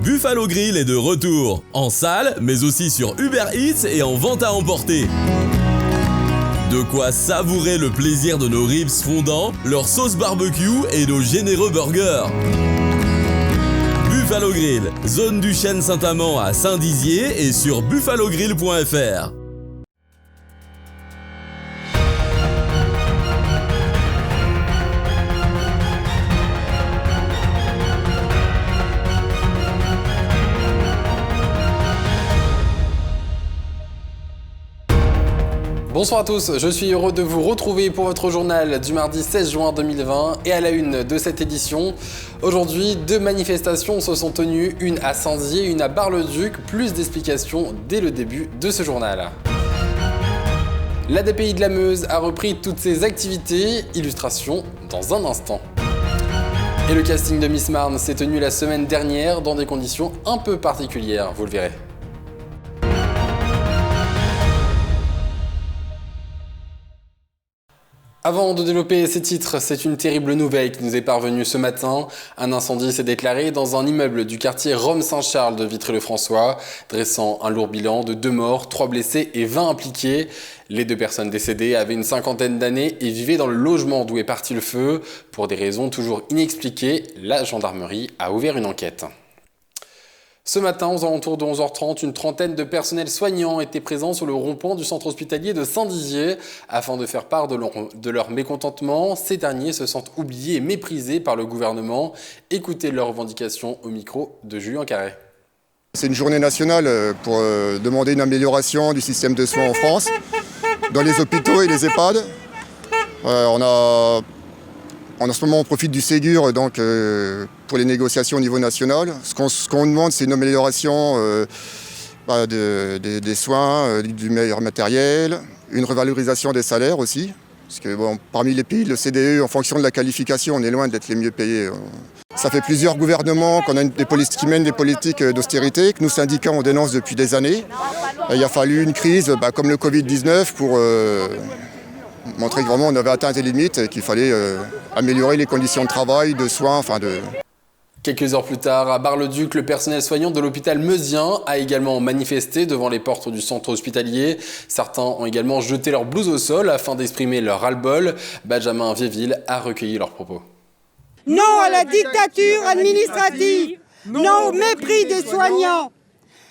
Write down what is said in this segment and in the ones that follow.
Buffalo Grill est de retour, en salle, mais aussi sur Uber Eats et en vente à emporter. De quoi savourer le plaisir de nos ribs fondants, leur sauce barbecue et nos généreux burgers. Buffalo Grill, zone du Chêne Saint-Amand à Saint-Dizier et sur buffalogrill.fr. Bonsoir à tous, je suis heureux de vous retrouver pour votre journal du mardi 16 juin 2020 et à la une de cette édition. Aujourd'hui, 2 manifestations se sont tenues, une à Saint-Dizier et une à Bar-le-Duc. Plus d'explications dès le début de ce journal. L'ADPI de la Meuse a repris toutes ses activités, illustration dans un instant. Et le casting de Miss Marne s'est tenu la semaine dernière dans des conditions un peu particulières, vous le verrez. Avant de développer ces titres, c'est une terrible nouvelle qui nous est parvenue ce matin. Un incendie s'est déclaré dans un immeuble du quartier Rome-Saint-Charles de Vitry-le-François, dressant un lourd bilan de 2 morts, 3 blessés et 20 impliqués. Les 2 personnes décédées avaient une cinquantaine d'années et vivaient dans le logement d'où est parti le feu. Pour des raisons toujours inexpliquées, la gendarmerie a ouvert une enquête. Ce matin, aux alentours de 11h30, une trentaine de personnels soignants étaient présents sur le rond-point du centre hospitalier de Saint-Dizier afin de faire part de leur mécontentement. Ces derniers se sentent oubliés et méprisés par le gouvernement. Écoutez leurs revendications au micro de Julien Carré. C'est une journée nationale pour demander une amélioration du système de soins en France, dans les hôpitaux et les EHPAD. En ce moment, on profite du Ségur donc, pour les négociations au niveau national. Ce qu'on demande, c'est une amélioration des soins, du meilleur matériel, une revalorisation des salaires aussi. Parce que parmi les pays, le CDE, en fonction de la qualification, on est loin d'être les mieux payés. Ça fait plusieurs gouvernements qu'on a qui mènent des politiques d'austérité, que nous, syndicats, on dénonce depuis des années. Et il a fallu une crise comme le Covid-19 pour montrer que vraiment on avait atteint des limites et qu'il fallait améliorer les conditions de travail, de soins, Quelques heures plus tard, à Bar-le-Duc, le personnel soignant de l'hôpital meusien a également manifesté devant les portes du centre hospitalier. Certains ont également jeté leur blouse au sol afin d'exprimer leur ras-le-bol. Benjamin Vieville a recueilli leurs propos. Non à la dictature administrative, non au mépris des soignants.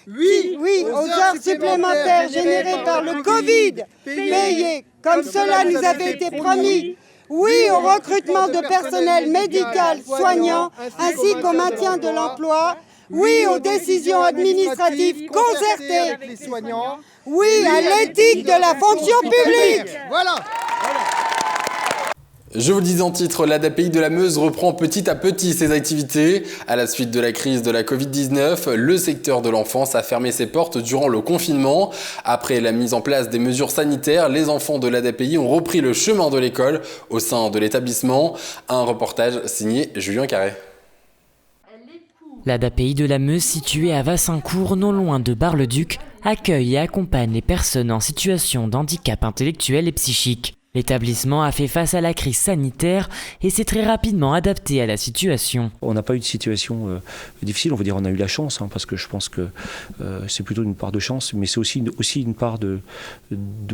Oui aux heures supplémentaires générées par le Covid, payées comme cela nous avait été promis. Oui au recrutement de personnel médical soignant ainsi qu'au maintien de l'emploi. Oui aux décisions administratives concertées. Oui à l'éthique de la fonction publique. Voilà. Je vous le disais en titre, l'ADPI de la Meuse reprend petit à petit ses activités. À la suite de la crise de la Covid-19, le secteur de l'enfance a fermé ses portes durant le confinement. Après la mise en place des mesures sanitaires, les enfants de l'ADPI ont repris le chemin de l'école au sein de l'établissement. Un reportage signé Julien Carré. L'ADPI de la Meuse, située à Vassincourt, non loin de Bar-le-Duc, accueille et accompagne les personnes en situation de handicap intellectuel et psychique. L'établissement a fait face à la crise sanitaire et s'est très rapidement adapté à la situation. On n'a pas eu de situation difficile, on va dire on a eu la chance, parce que je pense que c'est plutôt une part de chance, mais c'est aussi une part de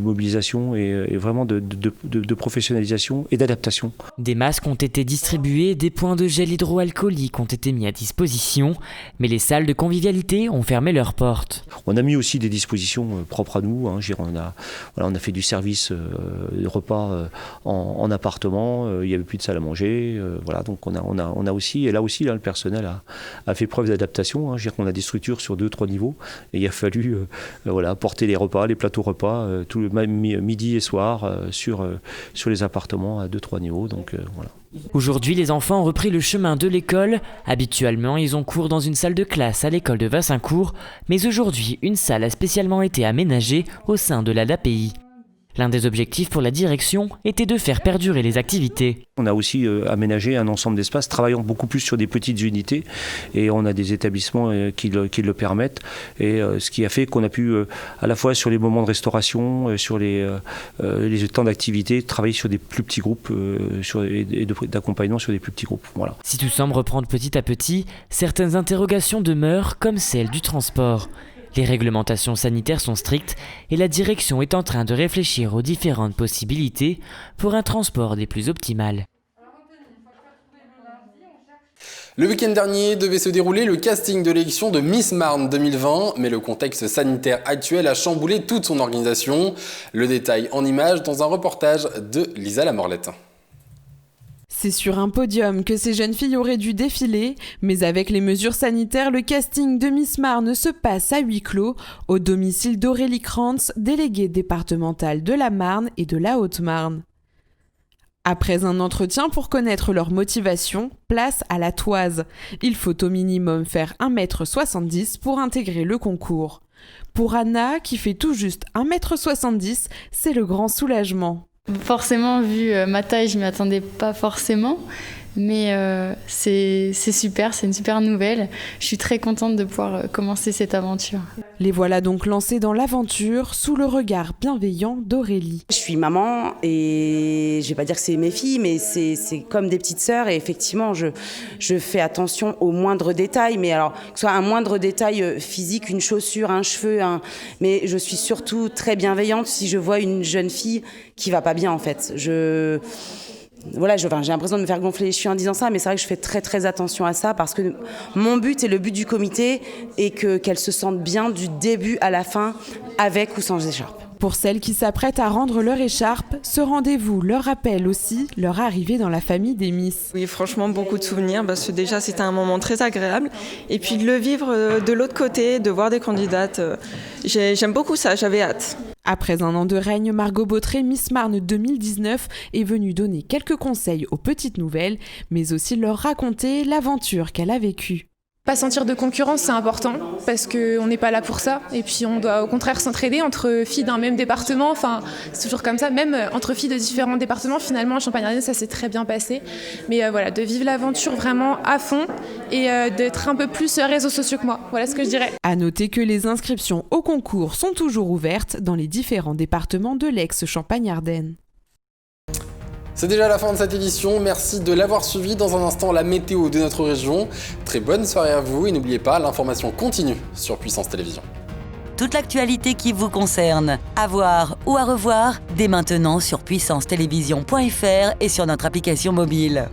mobilisation et vraiment de professionnalisation et d'adaptation. Des masques ont été distribués, des points de gel hydroalcoolique ont été mis à disposition, mais les salles de convivialité ont fermé leurs portes. On a mis aussi des dispositions propres à nous, on a fait du service de repas en appartement, il n'y avait plus de salle à manger, donc on a aussi, et là aussi le personnel a fait preuve d'adaptation, on a des structures sur 2-3 niveaux, et il a fallu porter les repas, les plateaux repas, tout le même midi et soir sur les appartements à 2-3 niveaux, voilà. Aujourd'hui, les enfants ont repris le chemin de l'école. Habituellement, ils ont cours dans une salle de classe à l'école de Vassincourt, mais aujourd'hui, une salle a spécialement été aménagée au sein de l'ADPI. L'un des objectifs pour la direction était de faire perdurer les activités. On a aussi aménagé un ensemble d'espaces, travaillant beaucoup plus sur des petites unités, et on a des établissements qui le permettent, et ce qui a fait qu'on a pu à la fois sur les moments de restauration, sur les temps d'activité, travailler sur des plus petits groupes et d'accompagnement sur des plus petits groupes. Voilà. Si tout semble reprendre petit à petit, certaines interrogations demeurent, comme celle du transport. Les réglementations sanitaires sont strictes et la direction est en train de réfléchir aux différentes possibilités pour un transport des plus optimales. Le week-end dernier devait se dérouler le casting de l'élection de Miss Marne 2020, mais le contexte sanitaire actuel a chamboulé toute son organisation. Le détail en images dans un reportage de Lisa Lamorlette. C'est sur un podium que ces jeunes filles auraient dû défiler, mais avec les mesures sanitaires, le casting de Miss Marne se passe à huis clos, au domicile d'Aurélie Krantz, déléguée départementale de la Marne et de la Haute-Marne. Après un entretien pour connaître leur motivation, place à la toise. Il faut au minimum faire 1,70 m pour intégrer le concours. Pour Anna, qui fait tout juste 1,70 m, c'est le grand soulagement. Forcément, vu ma taille, je ne m'y attendais pas forcément, mais c'est super, c'est une super nouvelle. Je suis très contente de pouvoir commencer cette aventure. Les voilà donc lancés dans l'aventure sous le regard bienveillant d'Aurélie. Je suis maman et je vais pas dire que c'est mes filles, mais c'est comme des petites sœurs et effectivement je fais attention aux moindres détails, mais alors que ce soit un moindre détail physique, une chaussure, un cheveu, mais je suis surtout très bienveillante si je vois une jeune fille qui va pas bien en fait. J'ai l'impression de me faire gonfler les chevilles en disant ça, mais c'est vrai que je fais très très attention à ça parce que mon but et le but du comité est qu'elles se sentent bien du début à la fin, avec ou sans écharpe. Pour celles qui s'apprêtent à rendre leur écharpe, ce rendez-vous leur rappelle aussi leur arrivée dans la famille des Miss. Oui, franchement, beaucoup de souvenirs, parce que déjà c'était un moment très agréable. Et puis de le vivre de l'autre côté, de voir des candidates, j'aime beaucoup ça, j'avais hâte. Après un an de règne, Margot Bautré, Miss Marne 2019, est venue donner quelques conseils aux petites nouvelles, mais aussi leur raconter l'aventure qu'elle a vécue. Pas sentir de concurrence, c'est important, parce qu'on n'est pas là pour ça. Et puis on doit au contraire s'entraider entre filles d'un même département. Enfin, c'est toujours comme ça, même entre filles de différents départements. Finalement, en Champagne-Ardenne, ça s'est très bien passé. Mais voilà, de vivre l'aventure vraiment à fond et d'être un peu plus réseaux sociaux que moi. Voilà ce que je dirais. À noter que les inscriptions au concours sont toujours ouvertes dans les différents départements de l'ex-Champagne-Ardenne. C'est déjà la fin de cette édition, merci de l'avoir suivi. Dans un instant, la météo de notre région. Très bonne soirée à vous et n'oubliez pas, l'information continue sur Puissance Télévisions. Toute l'actualité qui vous concerne, à voir ou à revoir, dès maintenant sur puissancetélévision.fr et sur notre application mobile.